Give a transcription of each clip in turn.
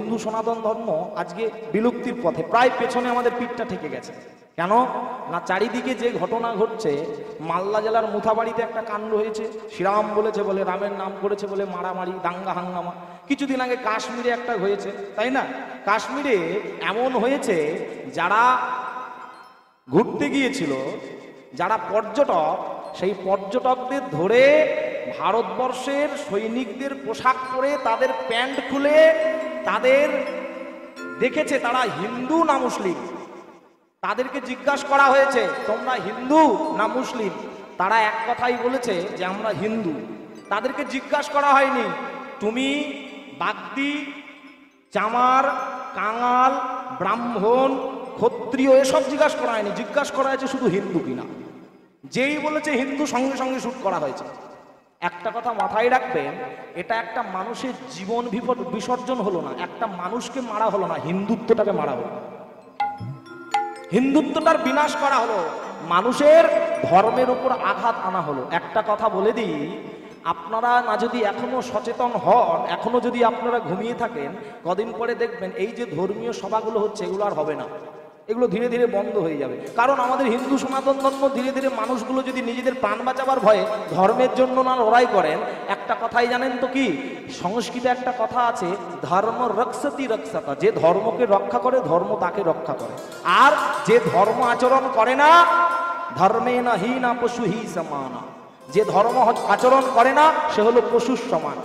হিন্দু সনাতন ধর্ম আজকে বিলুপ্তির পথে, প্রায় পেছনে আমাদের পিঠটা ঠেকে গেছে। কেন না, চারিদিকে যে ঘটনা ঘটছে, মালদা জেলার মুথাবাড়িতে একটা কাণ্ড হয়েছে, শ্রীরাম বলেছে বলে, রামের নাম করেছে বলে মারামারি, দাঙ্গা হাঙ্গামা। কিছুদিন আগে কাশ্মীরে একটা হয়েছে, তাই না? কাশ্মীরে এমন হয়েছে, যারা ঘুরতে গিয়েছিল, যারা পর্যটক, সেই পর্যটকদের ধরে ভারতবর্ষের সৈনিকদের পোশাক পরে তাদের প্যান্ট খুলে তাদের দেখেছে তারা হিন্দু না মুসলিম। তাদেরকে জিজ্ঞাসা করা হয়েছে, তোমরা হিন্দু না মুসলিম? তারা এক কথাই বলেছে যে আমরা হিন্দু। তাদেরকে জিজ্ঞাসা করা হয়নি তুমি বাগদি, চামার, কাঙাল, ব্রাহ্মণ, ক্ষত্রিয়, এসব জিজ্ঞাসা করা হয়নি। জিজ্ঞাসা করা হয়েছে শুধু হিন্দু কিনা। যেই বলেছে হিন্দু, সঙ্গে সঙ্গে শুট করা হয়েছে। একটা কথা মাথায় রাখবেন, এটা একটা মানুষের জীবন বিসর্জন হলো না, একটা মানুষকে মারা হলো না, হিন্দুত্বটাকে মারা হলো, হিন্দুত্বটার বিনাশ করা হলো, মানুষের ধর্মের উপর আঘাত আনা হলো। একটা কথা বলে দিই, আপনারা না যদি এখনো সচেতন হন, এখনো যদি আপনারা ঘুমিয়ে থাকেন, কদিন পরে দেখবেন এই যে ধর্মীয় সভাগুলো হচ্ছে এগুলো আর হবে না, এগুলো ধীরে ধীরে বন্ধ হয়ে যাবে। কারণ আমাদের হিন্দু সনাতন ধর্ম ধীরে ধীরে মানুষগুলো যদি নিজেদের প্রাণ বাঁচাবার ভয়ে ধর্মের জন্য না লড়াই করেন, একটা কথাই জানেন তো কি, সংস্কৃতে একটা কথা আছে, ধর্ম রক্ষতি রক্ষতা, যে ধর্মকে রক্ষা করে ধর্ম তাকে রক্ষা করে, আর যে ধর্ম আচরণ করে না, ধর্মে না হি না পশু হি সমানা, যে ধর্ম আচরণ করে না সে হলো পশুর সমান।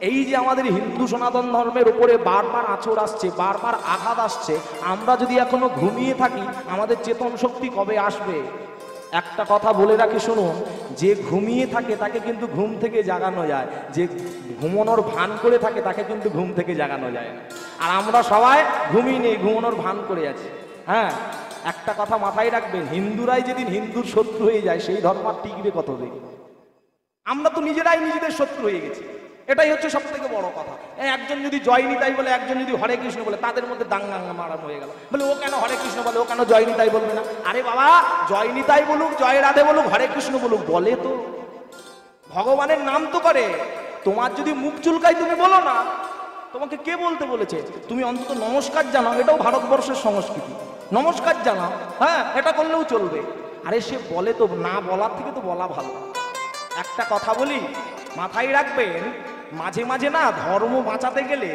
এই যে আমাদের হিন্দু সনাতন ধর্মের উপরে বারবার আঁচড় আসছে, বারবার আঘাত আসছে, আমরা যদি এখনো ঘুমিয়ে থাকি, আমাদের চেতন শক্তি কবে আসবে? একটা কথা বলে রাখি শুনুন, যে ঘুমিয়ে থাকে তাকে কিন্তু ঘুম থেকে জাগানো যায়, যে ঘুমানোর ভান করে থাকে তাকে কিন্তু ঘুম থেকে জাগানো যায় না। আর আমরা সবাই ঘুমিয়ে নেই, ঘুমানোর ভান করে আছি। হ্যাঁ, একটা কথা মাথায় রাখবেন, হিন্দুরাই যেদিন হিন্দুর শত্রু হয়ে যায়, সেই ধর্ম আর টিকবে কত দিন? আমরা তো নিজেরাই নিজেদের শত্রু হয়ে গেছি, এটাই হচ্ছে সব থেকে বড় কথা। একজন যদি জয় নিতাই বলে, একজন যদি হরে কৃষ্ণ বলে, তাদের মধ্যে দাঙ্গা মারাম হয়ে গেল। বলে ও কেন হরে কৃষ্ণ বলে, ও কেন জয় নিতাই বলবে না? আরে বাবা, জয় নিতাই বলুক, জয় রাধে বলুক, হরে কৃষ্ণ বলুক, বলে তো ভগবানের নাম তো করে। তোমার যদি মুখ চুলকাই তুমি বলো না, তোমাকে কে বলতে বলেছে? তুমি অন্তত নমস্কার জানাও, এটাও ভারতবর্ষের সংস্কৃতি, নমস্কার জানাও, হ্যাঁ, এটা করলেও চলবে। আরে সে বলে তো, না বলার থেকে তো বলা ভালো। একটা কথা বলি, মাথায় রাখবেন, মাঝে মাঝে না ধর্ম বাঁচাতে গেলে,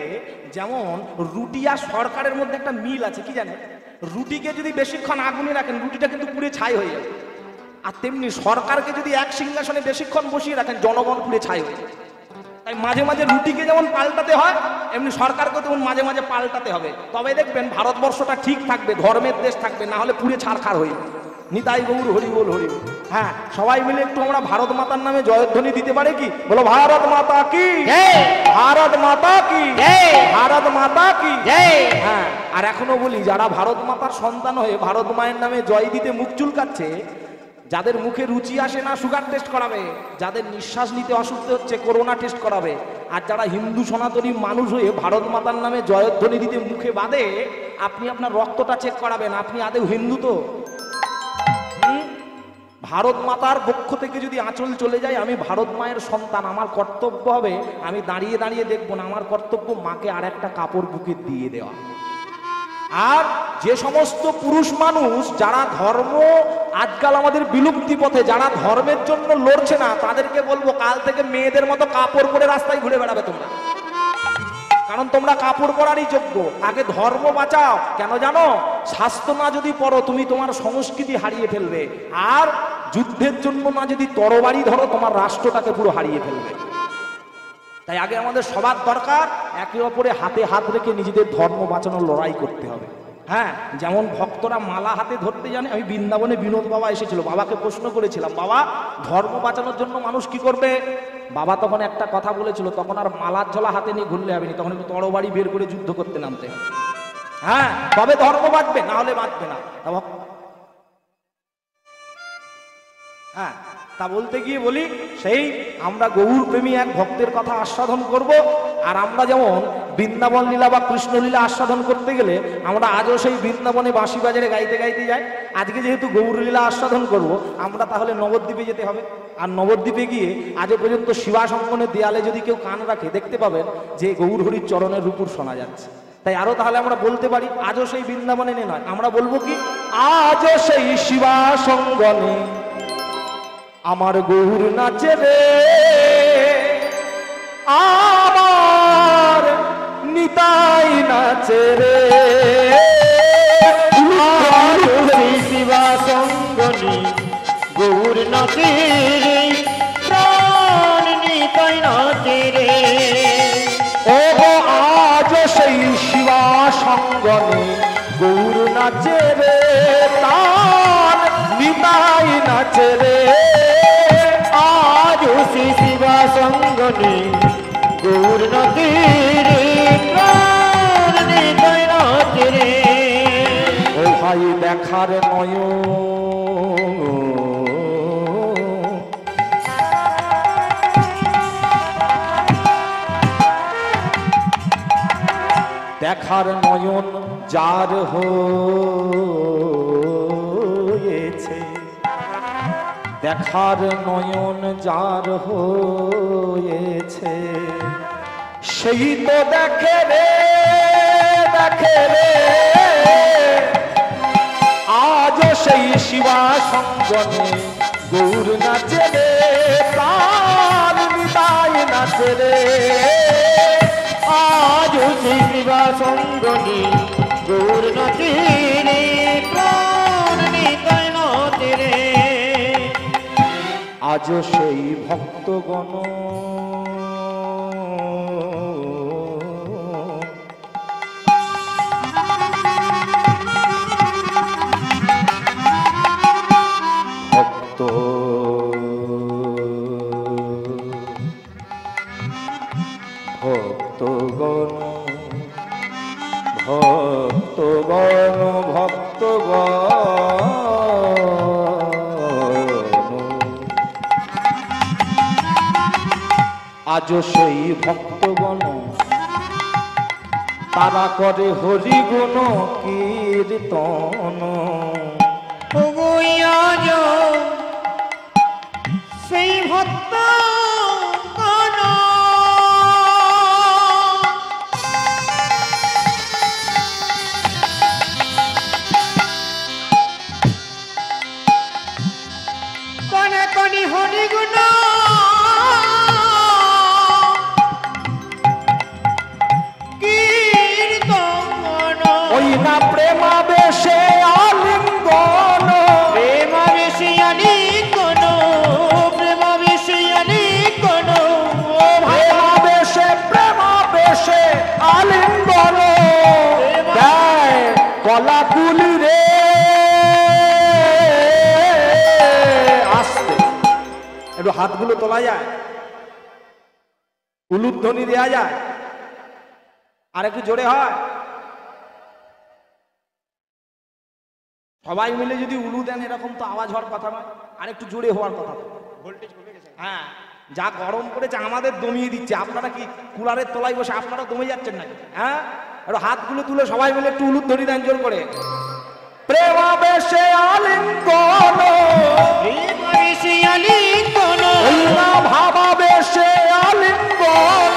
যেমন রুটি আর সরকারের মধ্যে একটা মিল আছে, কি জানেন? রুটিকে যদি বেশিক্ষণ আগুনে রাখেন, রুটিটা কিন্তু পুড়ে ছাই হয়ে যাবে। আর তেমনি সরকারকে যদি এক সিংহাসনে বেশিক্ষণ বসিয়ে রাখেন, জনগণ পুড়ে ছাই হয়ে যাবে। তাই মাঝে মাঝে রুটিকে যেমন পাল্টাতে হয়, এমনি সরকারকে তেমন মাঝে মাঝে পাল্টাতে হবে। তবে দেখবেন ভারতবর্ষটা ঠিক থাকবে, ধর্মের দেশ থাকবে, না হলে পুড়ে ছারখার হয়ে যাবে। নিতাই গৌর হরি বল, হরি বল। হ্যাঁ, সবাই মিলে একটু আমরা ভারত মাতার নামে জয়ধ্বনি দিতে পারে কি? বলো ভারত মাতা কি, ভারত মাতা কি, ভারত মাতা কি। হ্যাঁ, আর এখনো বলি, যারা ভারত মাতার সন্তান হয়ে ভারত মায়ের নামে জয় দিতে মুখ চুলকাচ্ছে, যাদের মুখে রুচি আসে না সুগার টেস্ট করাবে, যাদের নিঃশ্বাস নিতে অসুস্থ হচ্ছে করোনা টেস্ট করাবে, আর যারা হিন্দু সনাতনী মানুষ হয়ে ভারত মাতার নামে জয়ধ্বনি দিতে মুখে বাঁধে, আপনি আপনার রক্তটা চেক করাবেন, আপনি আদৌ হিন্দু তো? ভারত মাতার পক্ষ থেকে যদি আঁচল চলে যায়, আমি ভারত মায়ের সন্তান, আমার কর্তব্য হবে, আমি দাঁড়িয়ে দাঁড়িয়ে দেখবো না, আমার কর্তব্য মাকে আর একটা কাপড় বুকে দিয়ে দেওয়া। আর যে সমস্ত পুরুষ মানুষ যারা ধর্ম আজকাল আমাদের বিলুপ্তি পথে, যারা ধর্মের জন্য লড়ছে না, তাদেরকে বলবো কাল থেকে মেয়েদের মতো কাপড় পরে রাস্তায় ঘুরে বেড়াবে তোমরা, কারণ তোমরা কাপড় পরারই যোগ্য। আগে ধর্ম বাঁচাও। কেন জানো? স্বাস্থ্য না যদি পড়ো, তুমি তোমার সংস্কৃতি হারিয়ে ফেলবে, আর যুদ্ধের জন্য না যদি তরবারি ধরো, তোমার রাষ্ট্রটাকে পুরো হারিয়ে ফেলবে। তাই আগে আমাদের সবার দরকার একে অপরে হাতে হাত রেখে নিজেদের ধর্ম বাঁচানোর লড়াই করতে হবে। হ্যাঁ, যেমন ভক্তরা মালা হাতে ধরতে জানে। আমি বৃন্দাবনে বিনোদ বাবা এসেছিল, বাবাকে প্রশ্ন করেছিলাম, বাবা ধর্ম বাঁচানোর জন্য মানুষ কি করবে? বাবা তখন একটা কথা বলেছিল, তখন আর মালার ঝোলা হাতে নিয়ে ঘুরলে হবে না, তখন একটু তরবারি বের করে যুদ্ধ করতে নামতে হবে। হ্যাঁ, তবে ধর্ম বাঁচবে, না হলে বাঁচবে না। হ্যাঁ, তা বলতে গিয়ে বলি, সেই আমরা গৌর প্রেমী এক ভক্তের কথা আস্বাদন করব। আর আমরা যেমন বৃন্দাবন লীলা বা কৃষ্ণ লীলা আস্বাদন করতে গেলে আমরা আজও সেই বৃন্দাবনে বাঁশি বাজারে গাইতে গাইতে যাই। আজকে যেহেতু গৌর লীলা আস্বাদন করব, আমরা তাহলে নবদ্বীপে যেতে হবে। আর নবদ্বীপে গিয়ে আজও পর্যন্ত শিবাসঙ্গনের দেয়ালে যদি কেউ কান রাখে, দেখতে পাবেন যে গৌর হরির চরণের রূপুর শোনা যাচ্ছে। তাই আরো তাহলে আমরা বলতে পারি আজও সেই বৃন্দাবনে নয়, আমরা বলবো কি আজও সেই শিবা সঙ্গনে আমার গৌর নাচে রে, আমার নিতাই নাচে রে, আজও সেই শিবা সঙ্গনে গৌর নাচে রে, প্রাণ নিতাই নাচে রে। ও গো আজও সেই শিবা সঙ্গনে গৌর নাচে রে, প্রাণ নিতাই নাচে রে, আজও সেই শিবা সঙ্গনে গৌর নাচে রে, প্রাণ নিতাই নাচে রে। ও ভাই দেখার নয়ন, দেখার নয়ন যার হয়েছে, দেখার নয়ন যার হয়েছে, সেই তো দেখে রে, দেখে রে, আজও সেই শিবা সঙ্গনে গৌর নাচে রে, প্রাণ নিতাই নাচে রে, আজও সেই শিবা সঙ্গনে গৌর নাচে রে, প্রাণ নিতাই নাচে রে। আজও সেই ভক্তগণ ভক্ত ভক্তগণ ভক্তগণ ভক্তগণ আজও সেই ভক্তগণ তারা করে হরিগুণ কীর্তন, ওগো আজও সেই ভক্ত গণ কনে কনে হরিগুণ কীর্তন। ওই না প্রেমাবেশে আলিঙ্গন, প্রেমাবেশে আলিঙ্গন, প্রেমাবেশে আলিঙ্গন, ও ভাই প্রেমাবেশে প্রেমাবেশে আলিঙ্গন দেয় কলাকুলি রে, আস্তে একটু হাতগুলো তোলা যায়, উলুধ্বনি দেয়া যায়, আর একটু জোরে হয়, সবাই মিলে যদি উলু দেন এরকম তো আওয়াজ হওয়ার কথা নয়, আর একটু জোরে হওয়ার কথা। ভোল্টেজ কমে গেছে, হ্যাঁ যা গরম পড়েছে আমাদের দমিয়ে দিচ্ছে, আপনারা কি কুলারের তলায় বসে আপনারা দমে যাচ্ছেন নাকি? হ্যাঁ একটু হাতগুলো তুলে সবাই মিলে একটু উলুধ্বনি দেন জোর করে। প্রেমাবেশে আলিঙ্গন, প্রেমাবেশে আলিঙ্গন, ভাবাবেশে আলিঙ্গন,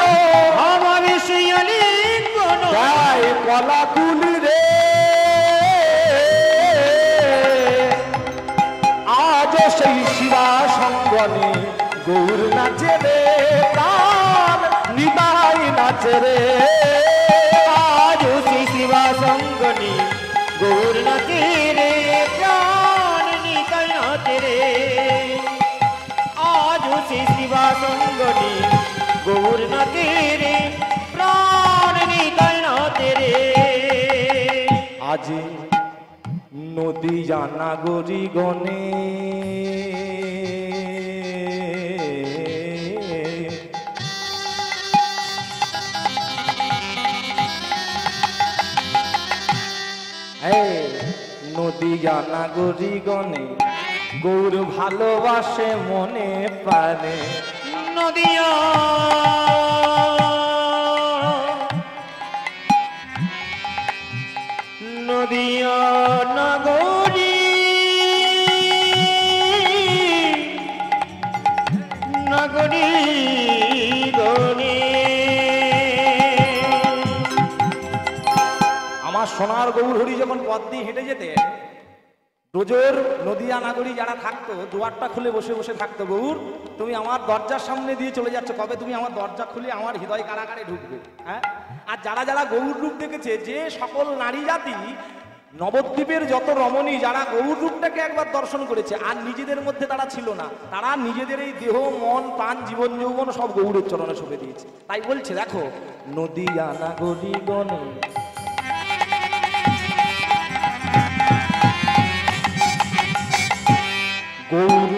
ভাবাবেশে আলিঙ্গন, দেয় কলাকুলি রে, আজও সেই শিবা সঙ্গনে গৌর নাচে রে, প্রাণ নিতাই নাচে রে, আজও সেই শিবা সঙ্গনে গৌর নাচে রে, প্রাণ নিতাই নাচে রে। আজও সেই শিবা সঙ্গনে গৌর নাচে রে, প্রাণ নিতাই নাচে রে। আজ নদীয়া নাগরী গণে নদীয়া নাগরী গণে গৌর ভালোবাসে মনে প্রাণে, নদিয়া নদিয়া নগরী নগরী গণে আমার সোনার গৌর হরি যখন পথ দিয়ে হেঁটে যেতেন, রোজের নদিয়া নাগরী যারা থাকতো দুয়ারটা খুলে বসে বসে থাকতো, গৌর তুমি আমার দরজার সামনে দিয়ে চলে যাচ্ছ, কবে তুমি আমার দরজা খুলে আমার হৃদয় কারাগারে ঢুকবে। হ্যাঁ, আর যারা যারা গৌর রূপ দেখেছে, যে সকল নারী জাতি নবদ্বীপের যত রমণী যারা গৌর রূপটাকে একবার দর্শন করেছে আর নিজেদের মধ্যে তারা ছিল না, তারা নিজেদের এই দেহ মন প্রাণ জীবন যৌবন সব গৌরের চরণে সঁপে দিয়েছে। তাই বলছে দেখো, নদিয়া নাগরী গণে গৌর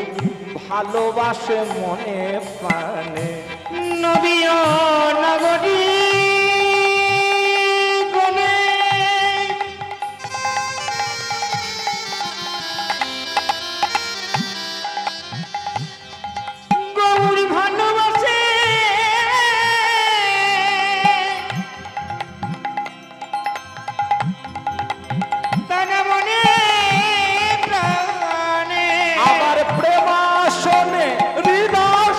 ভালোবাসে মনে প্রাণে, নদিয়া নগরী গণে গৌর ভালোবাসে তার মনে প্রাণে। আবার প্রেমাসনে হৃদয়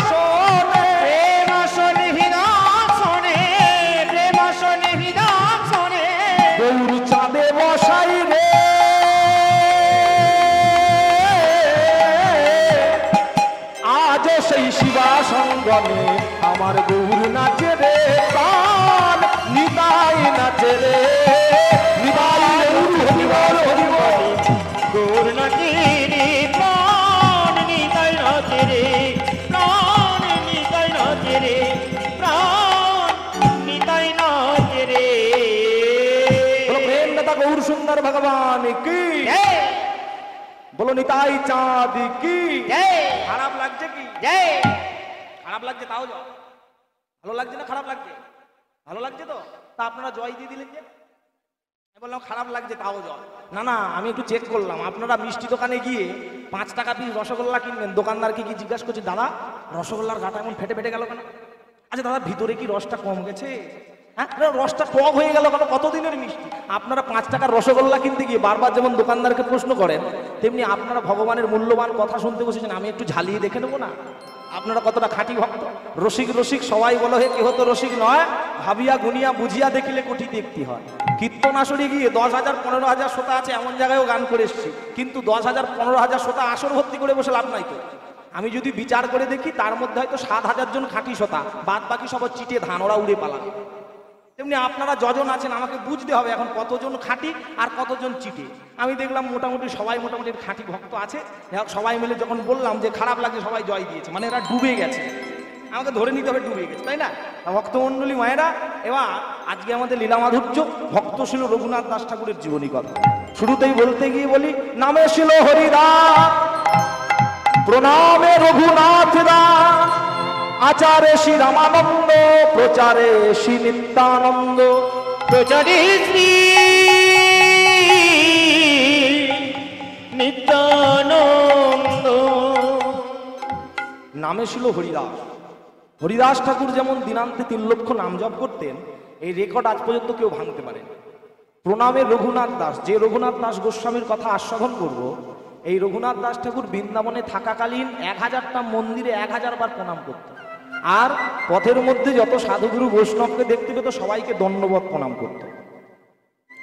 প্রেমাসনে হৃদয় প্রেমাসনে হৃদয় গৌর চাঁদে বসাই রে, আজ সেই শিবা সঙ্গমে আমার গৌর নাচে রে, প্রাণ নিতাই নাচে রে, নিতাই গৌর হরিবল হরিবল। গৌর নাচে রে প্রাণ নিতাই নাচে রে, প্রাণ নিতাই নাচে রে, প্রাণ নিতাই নাচে রে। বলো প্রেম নেতা গৌর সুন্দর ভগবান কি, জয় বলো নিতাই চাঁদ কি। জয় খারাপ লাগছে কি? জয়। খারাপ লাগছে তাও যাও, ভালো লাগছে না খারাপ লাগছে? ভালো লাগছে তো, তা আপনারা জয় দিয়ে দিলেন যে? আমি বললাম খারাপ লাগছে তাও জয়। না না, আমি একটু চেক করলাম, আপনারা মিষ্টি দোকানে গিয়ে 5 টাকা পিস রসগোল্লা কিনবেন, দোকানদারকে কি জিজ্ঞাসা করছি, দাদা রসগোল্লার গাটা এমন ফেটে ফেটে গেল কেন? আচ্ছা দাদা ভিতরে কি রসটা কম গেছে? হ্যাঁ, রসটা টক হয়ে গেল কেন? কতদিনের মিষ্টি? আপনারা 5 টাকার রসগোল্লা কিনতে গিয়ে বারবার যেমন দোকানদারকে প্রশ্ন করেন, তেমনি আপনারা ভগবানের মূল্যবান কথা শুনতে বসেছেন, আমি একটু ঝালিয়ে দেখে নেবো না আপনারা কতটা খাঁটি ভক্ত। রসিক রসিক সবাই বলো হে, কেহ তো রসিক নয়, ভাবিয়া গুনিয়া বুঝিয়া দেখিলে কোটি দেখতে হয়। কীর্তনাসরে গিয়ে 10,000 15,000 শ্রোতা আছে এমন জায়গায়ও গান করে এসেছি, কিন্তু 10,000 15,000 শ্রোতা আসর ভর্তি করে বসে লাভ নাই তো। আমি যদি বিচার করে দেখি তার মধ্যে হয়তো 7,000 জন খাঁটি শ্রোতা, বাদ বাকি সব চিটে ধান, ওরা উড়ে পালাবে। তেমনি আপনারা যজন আছেন আমাকে বুঝতে হবে এখন কতজন খাঁটি আর কতজন চিটে। আমি দেখলাম মোটামুটি সবাই মোটামুটি খাঁটি ভক্ত আছে। সবাই মিলে যখন বললাম যে খারাপ লাগছে, সবাই জয় দিয়েছে, মানে এরা ডুবে গেছে, আমাকে ধরে নিতে হবে ডুবে গেছে, তাই না? ভক্তমণ্ডলী মায়েরা, এবার আজকে আমাদের লীলা মাধুর্য ভক্ত ছিল রঘুনাথ দাস ঠাকুরের জীবনী কথা। শুরুতেই বলতে গিয়ে বলি, নামে ছিল হরিদাস, প্রণামে রঘুনাথ দাস, আচারে শ্রী রামানন্দ, প্রচারে শ্রী নিত্যানন্দ, প্রচারে শ্রী নিত্যানন্দ। নামে ছিল হরিদাস। হরিদাস ঠাকুর যেমন দিনান্তে 3 লক্ষ নাম জপ করতেন, এই রেকর্ড আজ পর্যন্ত কেউ ভাঙতে পারে। প্রণামে রঘুনাথ দাস, যে রঘুনাথ দাস গোস্বামীর কথা আস্বাদন করব, এই রঘুনাথ দাস ঠাকুর বৃন্দাবনে থাকাকালীন 1000টা মন্দিরে 1000 বার প্রণাম করতেন, আর পথের মধ্যে যত সাধুগুরু বৈষ্ণবকে দেখতে পেত সবাইকে দণ্ডবত প্রণাম করত।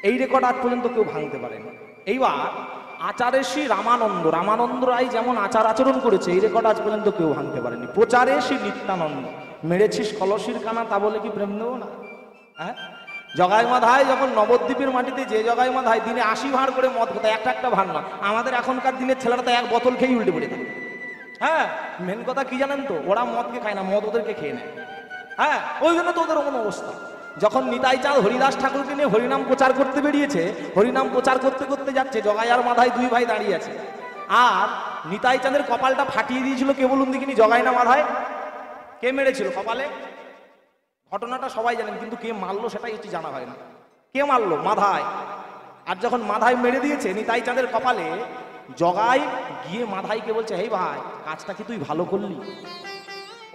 এই রেকর্ড আজ পর্যন্ত কেউ ভাঙতে পারেনি। এইবার আচারে শ্রী রামানন্দ, রামানন্দ রায় যেমন আচার আচরণ করেছে, এই রেকর্ড আজ পর্যন্ত কেউ ভাঙতে পারেনি। প্রচারে শ্রী নিত্যানন্দ, মেরেছিস কলসির কানা তা বলে কি প্রেম দেবো না? হ্যাঁ, জগাই মাধায় যখন নবদ্বীপের মাটিতে যে জগাই মাধায় দিনে 80 ভাঁড় করে মদ খেতে, একটা ভাঁড় না। আমাদের এখনকার দিনের ছেলেরা তো 1 বোতল খেয়েই উল্টে পড়ে থাকে। হ্যাঁ, মেন কথা কি জানেন তো, ওরা মদকে খায় না, মদ ওদেরকে খেয়ে নেয়। হ্যাঁ, ওই জন্য তো ওদের কোনো অবস্থা। যখন নিতাই চাঁদ হরিদাস ঠাকুরকে নিয়ে হরিনাম প্রচার করতে বেরিয়েছে, হরিনাম প্রচার করতে করতে যাচ্ছে, জগাই আর মাধায় 2 ভাই দাঁড়িয়ে আছে, আর নিতাই চাঁদের কপালটা ফাটিয়ে দিয়েছিল কে বলুন দেখিনি? জগাই না মাধায়? কে মেরেছিল কপালে? ঘটনাটা সবাই জানেন, কিন্তু কে মারলো সেটাই হচ্ছে জানা হয় না। কে মারলো? মাধায়। আর যখন মাধায় মেরে দিয়েছে নিতাই চাঁদের কপালে, জগাই গিয়ে মাধাইকে বলছে, হেই ভাই, কাজটা কি তুই ভালো করলি?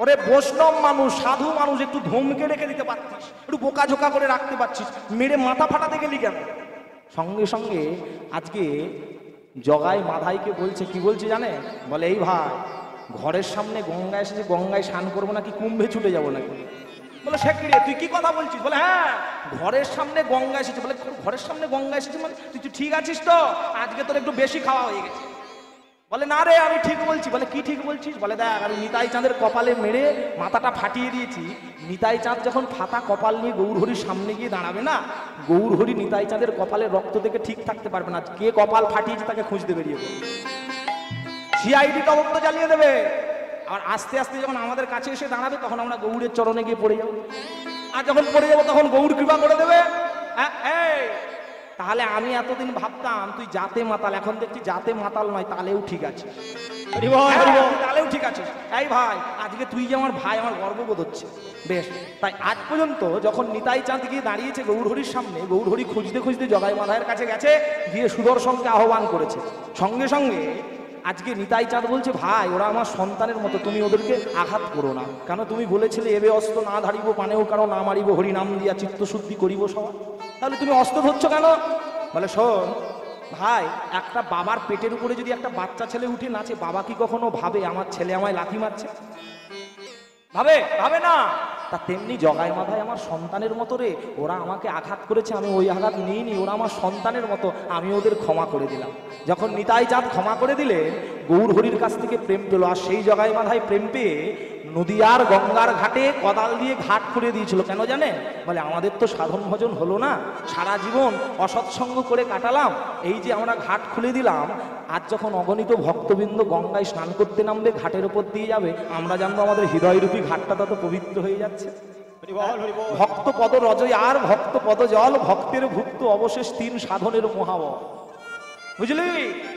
ওরে বৈষ্ণব মানুষ, সাধু মানুষ, একটু ধমকে রেখে দিতে পারছিস, একটু বোকাঝোকা করে রাখতে পারছিস, মেরে মাথা ফাটাতে গেলি কেন? সঙ্গে সঙ্গে আজকে জগাই মাধাইকে বলছে, কি বলছে জানে? বলে, এই ভাই, ঘরের সামনে গঙ্গা এসেছে, গঙ্গায় স্নান করবো নাকি কুম্ভে ছুটে যাবো নাকি? বলে সে কি রে, তুই কি কথা বলছিস? বলে হ্যাঁ, ঘরের সামনে গঙ্গা এসেছে। বলে ঘরের সামনে গঙ্গা এসেছে মানে তুই ঠিক আছিস তো? আজকে তোর একটু বেশি খাওয়া হয়ে গেছে। বলে না রে, আমি ঠিক বলছি। বলে কি ঠিক বলছিস? বলে দেখ, আমি নিতাই চাঁদের কপালে মেরে মাথাটা ফাটিয়ে দিয়েছি। নিতাই চাঁদ যখন ফাটা কপাল নিয়ে গৌরহরির সামনে গিয়ে দাঁড়াবে না, গৌরহরি নিতাই চাঁদের কপালে রক্ত দেখে ঠিক থাকতে পারবে না, কে কপাল ফাটিয়েছে তাকে খুঁজতে বেরিয়ে পড়বে, সিআইডি তদন্ত চালিয়ে দেবে। আর আস্তে আস্তে যখন আমাদের কাছে এসে দাঁড়াবে তখন আমরা গৌড়ের চরণে গিয়ে পড়ে যাবো। আর যখন পড়ে যাবো তখন গৌড় কৃপা করে দেবে। হ্যাঁ, এই তাহলে আমি এতদিন ভাবতাম তুই জাতে মাতাল, এখন দেখছি জাতে মাতাল নয়, তালেও ঠিক আছে। তালেও ঠিক আছে। এই ভাই, আজকে তুই যে আমার ভাই, আমার গর্ববোধ হচ্ছে। বেশ, তাই আজ পর্যন্ত যখন নিতাই চাঁদ গিয়ে দাঁড়িয়েছে গৌরহরির সামনে, গৌরহরি খুঁজতে খুঁজতে জগাই মাধায়ের কাছে গেছে, গিয়ে সুদর্শনকে আহ্বান করেছে। সঙ্গে সঙ্গে আজকে নিতাই চাঁদ বলছে, ভাই ওরা আমার সন্তানের মতো, তুমি ওদেরকে আঘাত করো না। কেন? তুমি বলেছিলে এবে অস্ত্র না ধারিব, পানেও কারো না মারিব, হরি নাম দিয়া চিত্তশুদ্ধি করিব সবার। তাহলে তুমি অস্ত্র ধরছো কেন? বলে শোন ভাই, একটা বাবার পেটের উপরে যদি একটা বাচ্চা ছেলে উঠে নাচে, বাবা কি কখনো ভাবে আমার ছেলে আমায় লাথি মারছে? ভাবে? ভাবে না। তা তেমনি জগাই মাধায় আমার সন্তানের মতো রে, ওরা আমাকে আঘাত করেছে, আমি ওই আঘাত নিইনি, ওরা আমার সন্তানের মতো, আমি ওদের ক্ষমা করে দিলাম। যখন নিতাই চাঁদ ক্ষমা করে দিলেন, গৌরহরির কাছ থেকে প্রেম পেল। আর সেই জগাই মাধায় প্রেম পেয়ে নদীয়ার গঙ্গার ঘাটে কোদাল দিয়ে ঘাট খুঁড়ে দিয়েছিল। কেন জানেন? বলে আমাদের তো সাধন ভজন হলো না, সারা জীবন অসৎসঙ্গ করে কাটালাম, এই যে আমরা ঘাট খুলে দিলাম, আজ যখন অগণিত ভক্তবৃন্দ গঙ্গায় স্নান করতে নামবে, ঘাটের উপর দিয়ে যাবে, আমরা জানবো আমাদের হৃদয়রূপী ঘাটটা তত পবিত্র হয়ে যাচ্ছে। ভক্ত পদ রজয় আর ভক্ত পদ জল, ভক্তের ভুক্ত অবশেষ তিন সাধনের মহাবল। বুঝলি?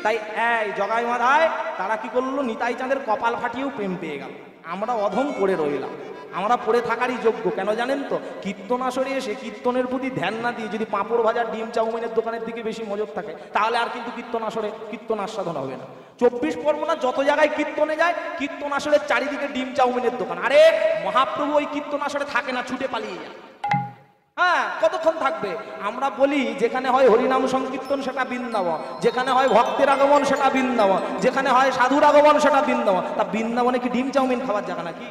তাই এই জগাই মাধায় তারা কি করলো, নিতাই চাঁদের কপাল ফাটিয়েও প্রেম পেয়ে গেল। আমরা অধম পড়ে রইলাম। আমরা পড়ে থাকারই যোগ্য। কেন জানেন তো? কীর্তন আসরে এসে কীর্তনের প্রতি ধ্যান না দিয়ে যদি পাঁপড় ভাজা ডিম চাউমিনের দোকানের দিকে বেশি নজর থাকে, তাহলে আর কিন্তু কীর্তন আসরে কীর্তন আস্বাদন হবে না। 24 পরগনা যত জায়গায় কীর্তনে যায়, কীর্তন আসরের চারিদিকে ডিম চাউমিনের দোকান। আরে মহাপ্রভু ওই কীর্তন আসরে থাকে না, ছুটে পালিয়ে যায়। হ্যাঁ, কতক্ষণ থাকবে? আমরা বলি যেখানে হয় হরিনাম সংকীর্তন সেটা বৃন্দাবন, যেখানে হয় ভক্তের আগমন সেটা বৃন্দাবন, যেখানে হয় সাধুর আগমন সেটা বৃন্দাবন। তা বৃন্দাবনে কি ডিম চাউমিন খাওয়ার জায়গা নাকি?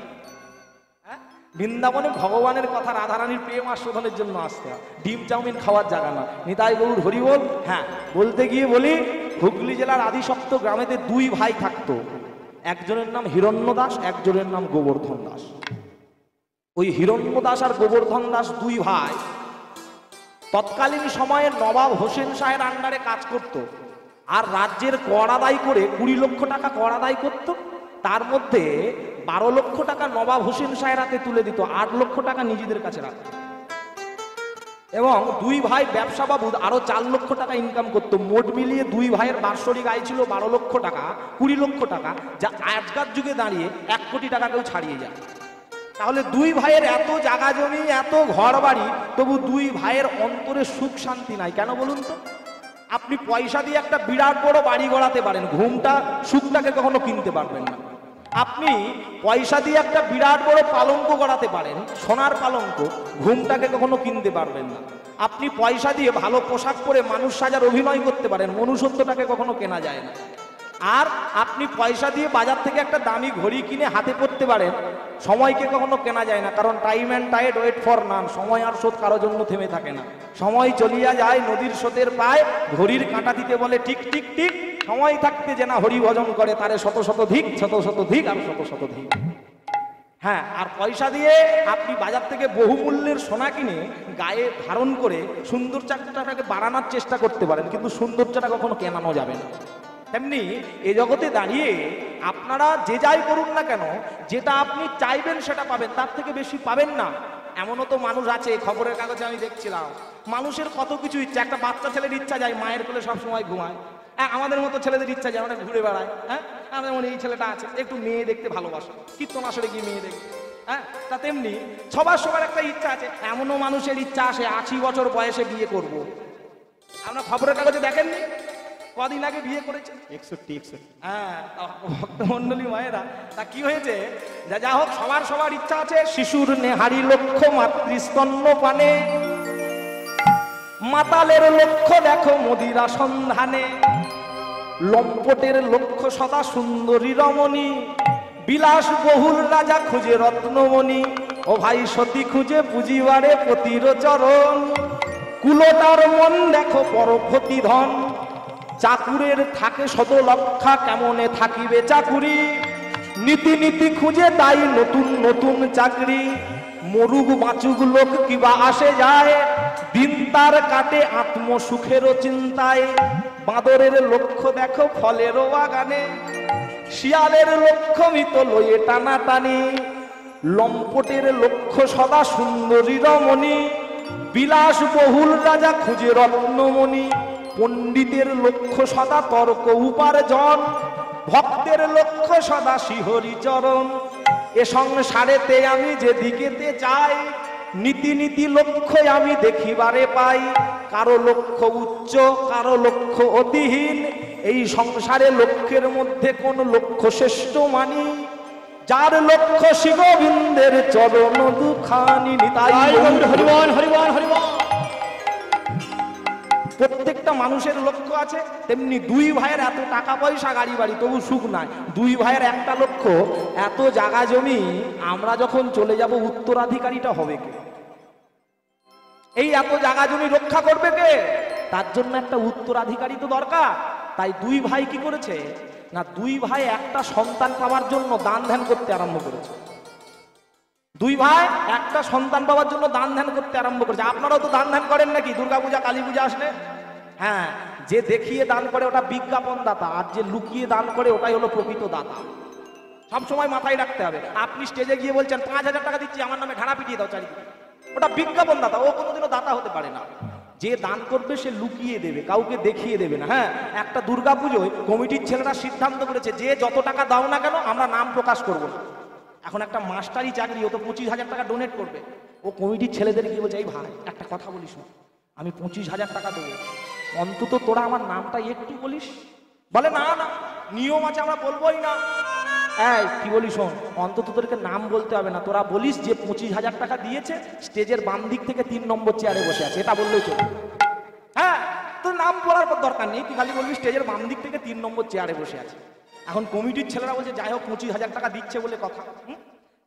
হ্যাঁ, বৃন্দাবনে ভগবানের কথা, রাধারানীর প্রেম আস্বাদনের জন্য আসতে হয়, ডিম চাউমিন খাওয়ার জায়গা না। নিতাই গৌর হরি বল। হ্যাঁ, বলতে গিয়ে বলি, হুগলি জেলার আদিসপ্ত গ্রামেতে দুই ভাই থাকতো, একজনের নাম হিরণ্য দাস, একজনের নাম গোবর্ধন দাস। ওই হিরণ্য দাস আর গোবর্ধন দাস দুই ভাই তৎকালীন সময়ে নবাব হোসেন শাহের আন্ডারে কাজ করত। আর রাজ্যের কর আদায় করে 20 লক্ষ টাকা কর আদায় করত। তার মধ্যে 12 লক্ষ টাকা নবাব হোসেন শাহের হাতে তুলে দিত, 8 লক্ষ টাকা নিজেদের কাছে রাখত। এবং দুই ভাই ব্যবসা বাবদ আরো 4 লক্ষ টাকা ইনকাম করতো। মোট মিলিয়ে দুই ভাইয়ের বার্ষিক আয় ছিল 12 লক্ষ টাকা, 20 লক্ষ টাকা, যা আজকার যুগে দাঁড়িয়ে 1 কোটি টাকাকেও ছাড়িয়ে যায়। তাহলে দুই ভাইয়ের এত জায়গা জমি, এত ঘর বাড়ি, তবু দুই ভাইয়ের অন্তরে সুখ শান্তি নাই। কেন বলুন তো? আপনি পয়সা দিয়ে একটা বিরাট বড় বাড়ি গড়াতে পারেন, ঘুমটা সুখটাকে কখনো কিনতে পারবেন না। আপনি পয়সা দিয়ে একটা বিরাট বড় পালঙ্ক গড়াতে পারেন, সোনার পালঙ্ক, ঘুমটাকে কখনো কিনতে পারবেন না। আপনি পয়সা দিয়ে ভালো পোশাক পরে মানুষ সাজার অভিনয় করতে পারেন, মনুষ্যত্বটাকে কখনো কেনা যায় না। আর আপনি পয়সা দিয়ে বাজার থেকে একটা দামি ঘড়ি কিনে হাতে পরতে পারেন, সময়কে কখনো কেনা যায় না। কারণ time and tide wait for none, সময় আর স্রোত কারোর জন্য থেমে থাকে না। সময় চলিয়া যায় নদীর স্রোতের পায়, ঘড়ির কাঁটা দিতে বলে টিক টিক টিক, সময় থাকতে যে না হরি ভজন করে, তারে শত শত ধিক, শত শত ধিক আর শত শত ধিক। হ্যাঁ, আর পয়সা দিয়ে আপনি বাজার থেকে বহুমূল্যের সোনা কিনে গায়ে ধারণ করে সৌন্দর্যটাকে বাড়ানোর চেষ্টা করতে পারেন, কিন্তু সৌন্দর্যটা কখনো কেনানো যাবে না। তেমনি এই জগতে দাঁড়িয়ে আপনারা যে যাই করুন না কেন, যেটা আপনি চাইবেন সেটা পাবেন, তার থেকে বেশি পাবেন না। এমনও তো মানুষ আছে, খবরের কাগজে আমি দেখছিলাম, মানুষের কত কিছু ইচ্ছা। একটা বাচ্চা ছেলের ইচ্ছা যায় মায়ের কোলে সবসময় ঘুমায়। হ্যাঁ, আমাদের মতো ছেলেদের ইচ্ছা যায় আমরা ঘুরে বেড়ায়। হ্যাঁ, আমাদের মনে এই ছেলেটা আছে, একটু মেয়ে দেখতে ভালোবাসে, কীর্তন আসরে গিয়ে মেয়ে দেখতে। হ্যাঁ, তা তেমনি সবার একটা ইচ্ছা আছে। এমনও মানুষের ইচ্ছা আসে 80 বছর বয়সে বিয়ে করব। আপনার খবরের কাগজে দেখেননি? কদিন আগে বিয়ে করেছে 61। হ্যাঁ, ভক্তমন্ডলী মায়েরা, তা কি হয়েছে? যা হোক, সবার ইচ্ছা আছে। শিশুর নেহারি লক্ষ্য মাতৃস্তন্য পানে, মাতালের লক্ষ্য দেখো মদিরা সন্ধানে, লম্পটের লক্ষ্য সদা সুন্দরী রমণী, বিলাস বহুল রাজা খুঁজে রত্নমণি, ও ভাই সতী খুঁজে পুজিবারে পতির চরণ, কুলোটার মন দেখো পরপতি ধন, চাকুরের থাকে শত লক্ষা কেমনে থাকিবে চাকুরি, নীতি নীতি খুঁজে তাই নতুন নতুন চাকরি, মরুগ বাঁচুক লোক কিবা আসে যায়, দিন তার কাটে আত্মসুখেরও চিন্তায়, বাঁদরের লক্ষ্য দেখো ফলেরও বাগানে, শিয়ালের লক্ষ্য মিত লয়ে টানা টানি, লম্পটের লক্ষ্য সদা সুন্দরী রমণী, বিলাস বহুল রাজা খুঁজে রত্নমণি, পণ্ডিতের লক্ষ্য সদা তর্ক উপার্জন, ভক্তের লক্ষ্য সদা শিহরি চরণ, এ সংসারেতে আমি যেদিকেতে চাই, নীতি নীতি লক্ষ্য আমি দেখিবারে পাই, কারো লক্ষ্য উচ্চ কারো লক্ষ্য অতিহীন, এই সংসারে লক্ষ্যের মধ্যে কোন লক্ষ্য শ্রেষ্ঠ মানি, যার লক্ষ্য শ্রী গোবিন্দের চরণ দুখানি নিতাই হরিবল হরিবল হরিবল। প্রত্যেকটা মানুষের লক্ষ্য আছে, তেমনি দুই ভাইয়ের এত টাকা পয়সা গাড়ি বাড়ি তবু সুখ নাই, দুই ভাইয়ের একটা লক্ষ্য এত জায়গা জমি, আমরা যখন চলে যাব উত্তরাধিকারীটা হবে কে, এই এত জায়গা জমি রক্ষা করবে কে, তার জন্য একটা উত্তরাধিকারী তো দরকার। তাই দুই ভাই কি করেছে না, দুই ভাই একটা সন্তান পাওয়ার জন্য দান ধ্যান করতে আরম্ভ করেছে, দুই ভাই একটা সন্তান পাওয়ার জন্য দান ধ্যান করতে আরম্ভ করেছে। আপনারাও তো দান ধ্যান করেন নাকি দুর্গাপূজা কালী পূজা আসলে? হ্যাঁ, যে দেখিয়ে দান করে ওটা বিজ্ঞাপন দাতা, আর যে লুকিয়ে দান করে ওটাই হলো প্রকৃত দাতা। সব সময় মাথায় রাখতে হবে। আপনি স্টেজে গিয়ে বলছেন 5,000 টাকা দিচ্ছি আমার নামে ঘাড়া পিটিয়ে দাও চারিদিকে, ওটা বিজ্ঞাপন দাতা, ও কোনোদিনও দাতা হতে পারে না। যে দান করবে সে লুকিয়ে দেবে, কাউকে দেখিয়ে দেবে না। হ্যাঁ, একটা দুর্গাপুজোয় কমিটির ছেলেরা সিদ্ধান্ত করেছে যে যত টাকা দাও না কেন আমরা নাম প্রকাশ করব না। এখন একটা মাস্টারি চাকরি, ও তো 25,000 টাকা ডোনেট করবে, ও কমিটির ছেলেদের গিয়ে বলছে এই ভাই একটা কথা বলিস না, আমি 25,000 টাকা দেবো, অন্তত তোরা আমার নামটা একটু বলিস। বলে না না নিয়ম আছে আমরা বলবোই না। এই কি বলি শোন, অন্তত তোদেরকে নাম বলতে হবে না, তোরা বলিস যে 25,000 টাকা দিয়েছে, স্টেজের বাম দিক থেকে 3 নম্বর চেয়ারে বসে আছে, এটা বললেই চলবে। হ্যাঁ, তোর নাম বলার দরকার নেই, তুই খালি বলবি স্টেজের বাম দিক থেকে 3 নম্বর চেয়ারে বসে আছে। এখন কমিটির ছেলেরা বলছে যাই হোক 25,000 টাকা দিচ্ছে বলে কথা,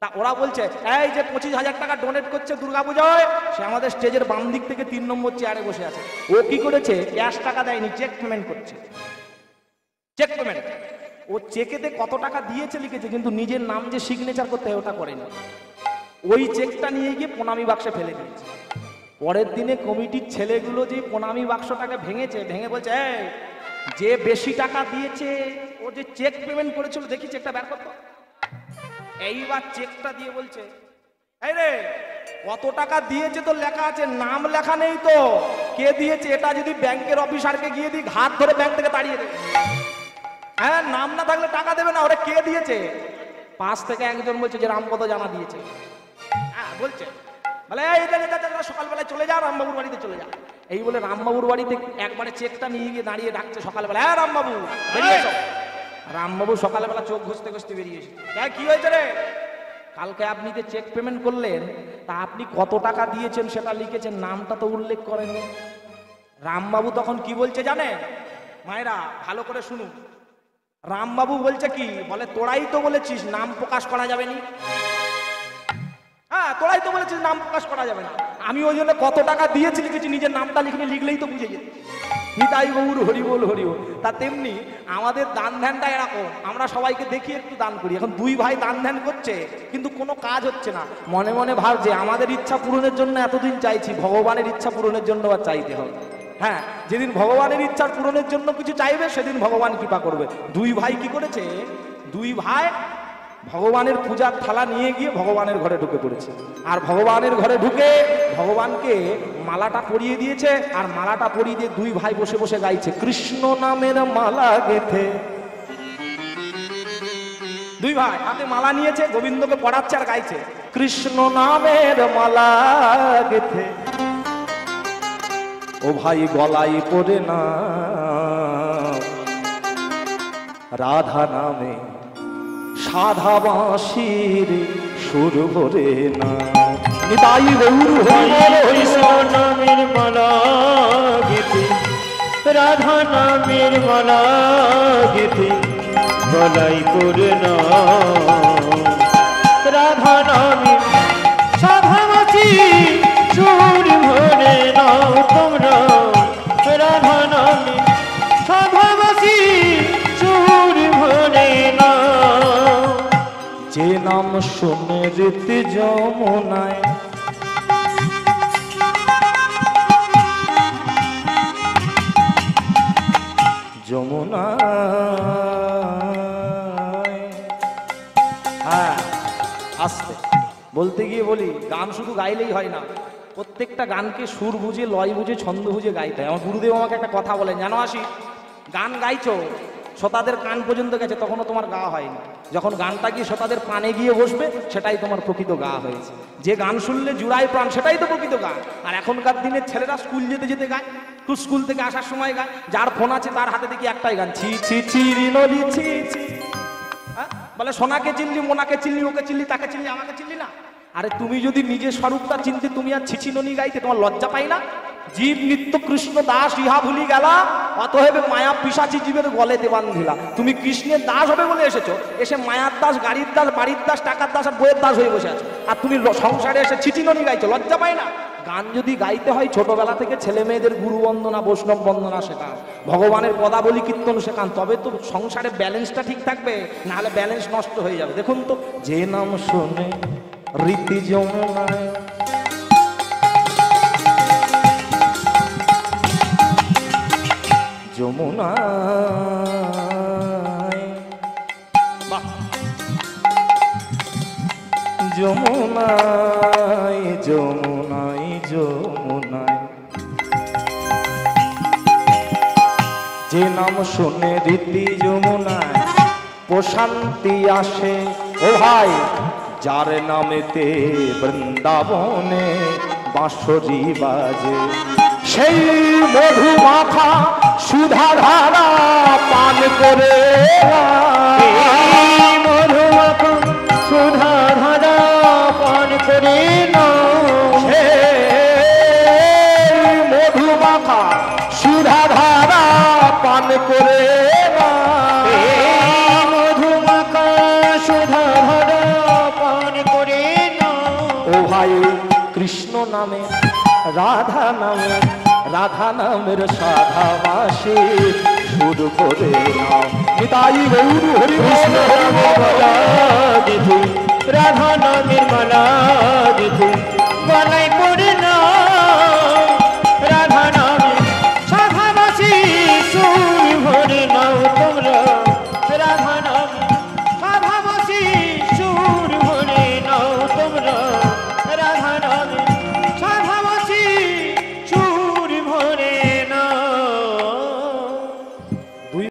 তা ওরা বলছে এই যে 25,000 টাকা ডোনেট করছে দুর্গাপূজায়, সে আমাদের স্টেজের বাম দিক থেকে 3 নম্বর চেয়ারে বসে আছে। ও কি করেছে, ক্যাশ টাকা দেয়নি, চেক পেমেন্ট করছে, চেক পেমেন্ট। ও চেকেতে কত টাকা দিয়েছে লিখেছে, কিন্তু নিজের নাম যে সিগনেচার করতে হয় ওটা করেনি। ওই চেকটা নিয়ে গিয়ে প্রণামী বাক্সে ফেলে দিয়েছে। পরের দিনে কমিটির ছেলেগুলো যে প্রণামী বাক্সটাকে ভেঙেছে, ভেঙে বলছে এই যে বেশি টাকা দিয়েছে ও যে চেক পেমেন্ট করেছিল দেখি চেকটা বের করতো। এইবার চেকটা দিয়ে বলছে এই রে কত টাকা দিয়েছে তো লেখা আছে, নাম লেখা নেই তো, কে দিয়েছে এটা যদি ব্যাংকের অফিসারকে গিয়ে দিই ঘাট ধরে ব্যাংক থেকে তাড়িয়ে দেবে। হ্যাঁ, নাম না থাকলে টাকা দেবে না, ওরা কে দিয়েছে? পাশ থেকে একজন বলছে যে রামপদ জানা দিয়েছে। হ্যাঁ বলছে, বলে এই সকালবেলায় চলে যা, রামবাবুর বাড়িতে চলে যা। এই বলে রামবাবুর বাড়িতে একবারে চেকটা নিয়ে গিয়ে দাঁড়িয়ে ডাকছে সকালবেলা, হ্যাঁ রামবাবু বেরিয়ে এসো। রামবাবু সকালবেলা চোখ ঘষতে ঘষতে বেরিয়ে এসে, কি হয়েছে রে? কালকে আপনি যে চেক পেমেন্ট করলেন তা আপনি কত টাকা দিয়েছেন সেটা লিখেছেন, নামটা তো উল্লেখ করেননি। রামবাবু তখন কি বলছে জানে? মায়েরা ভালো করে শুনুন। রামবাবু বলছে কি, বলে তোরাই তো বলেছিস নাম প্রকাশ করা যাবে না। হ্যাঁ, তোরাই তো বলেছিস নাম প্রকাশ করা যাবে না। আমি ওই জন্য কত টাকা দিয়েছি লিখেছি, নিজের নামটা লিখলে লিখলেই তো বুঝে যেত। নিতাই গৌর হরিবোল হরিবোল। তা তেমনি আমাদের দান ধ্যানটা এরকম, আমরা সবাইকে দেখি একটু দান করি। এখন দুই ভাই দান ধ্যান করছে কিন্তু কোনো কাজ হচ্ছে না, মনে মনে ভাবছে আমাদের ইচ্ছা পূরণের জন্য এতদিন চাইছি, ভগবানের ইচ্ছা পূরণের জন্য আর চাইতে হবে। হ্যাঁ, যেদিন ভগবানের ইচ্ছার পূরণের জন্য কিছু চাইবে সেদিন ভগবান কৃপা করবে। দুই ভাই কি করেছে, দুই ভাই ভগবানের পূজার থালা নিয়ে গিয়ে ভগবানের ঘরে ঢুকে পড়েছে, আর ভগবানের ঘরে ঢুকে ভগবানকে মালাটা পরিয়ে দিয়েছে, আর মালাটা পরিয়ে দিয়ে দুই ভাই বসে বসে গাইছে কৃষ্ণ নামের মালা গেথে। দুই ভাই হাতে মালা নিয়েছে, গোবিন্দকে পড়াচ্ছে আর গাইছে কৃষ্ণ নামের মালা গেথে। ও ভাই গলায় পড়ে না রাধা নামে সাধা বাঁশির সুর ভরে না। নিতাই গৌর কৃষ্ণ নামের মালা গেথে, রাধা নামের মালা গেথে, গলায় পড়ে না রাধা নামের শুনে রীতি যমুনায় যমুনায়। হ্যাঁ, আস্তে বলতে গিয়ে বলি, গান শুধু গাইলেই হয় না, প্রত্যেকটা গানকে সুর বুঝে, লয় বুঝে, ছন্দ বুঝে গাইতে হয়। আমার গুরুদেব আমাকে একটা কথা বলেন, জানো আসি, গান গাইছো, শ্রোতাদের কান পর্যন্ত গেছে, তখনও তোমার গা হয়নি। যখন গানটা গিয়ে শ্রোতাদের কানে গিয়ে বসবে, সেটাই তোমার প্রকৃত গা হয়েছে। যে গান শুনলে জুড়ায় প্রাণ, সেটাই তো প্রকৃত গান। আর এখনকার দিনের ছেলেরা স্কুল যেতে যেতে গায়, স্কুল থেকে আসার সময় গায়, যার ফোন আছে তার হাতে দেখি একটাই গান, ছি ছি ছি রিনলি ছি ছি। হ্যাঁ, বলে সোনাকে চিনলি, মোনাকে চিনলি, ওকে চিনলি, তাকে চিনলি, আমাকে চিনলি না। আরে তুমি যদি নিজের স্বরূপটা চিনতে, তুমি আর ছিচিননি গাইতে, তোমার লজ্জা পাই না? জীব নিত্য কৃষ্ণ দাস ইহা ভুলি গেলা, অতএব মায়া পিশাচি জীবের গলেতে বান্ধিলা। তুমি কৃষ্ণের দাস হবে বলে এসেছো, এসে মায়ার দাস, গাড়ির দাস, বাড়ির দাস, টাকার দাস আর বইয়ের দাস হয়ে বসে আছো। আর তুমি সংসারে এসে ছিচিননি গাইছো, লজ্জা পাই না? গান যদি গাইতে হয়, ছোটবেলা থেকে ছেলে মেয়েদের গুরু বন্দনা, বৈষ্ণব বন্দনা শেখান, ভগবানের পদাবলী কীর্তন শেখান, তবে তো সংসারে ব্যালেন্সটা ঠিক থাকবে, নাহলে ব্যালেন্স নষ্ট হয়ে যাবে। দেখুন তো, যে নাম শুনে রীতি যমুনায় যমুনায়, বাহ, যমুনায় যমুনায় যমুনায়, যে নাম শুনে রীতি যমুনায় প্রশান্তি আসে। ও ভাই, যার নামেতে বৃন্দাবনে বাঁশরি বাজে, সেই মধু মাখা সুধা ধারা পান করে, মধু মাখা সুধা ধারা পান করে নাও, সেই মধু মাখা সুধা ধারা পান করে, মধু মাখা সুধা ধারা পান করে নাও। ও ভাই, কৃষ্ণ নামে রাধা নামে, রাধা নামের সাধা মাসে সুর করে নাও। নিতাই গৌর হরি কৃষ্ণ নামের মালা দিধি, রাধা নামের মালা দিধি, গলায় পড়ে নাও।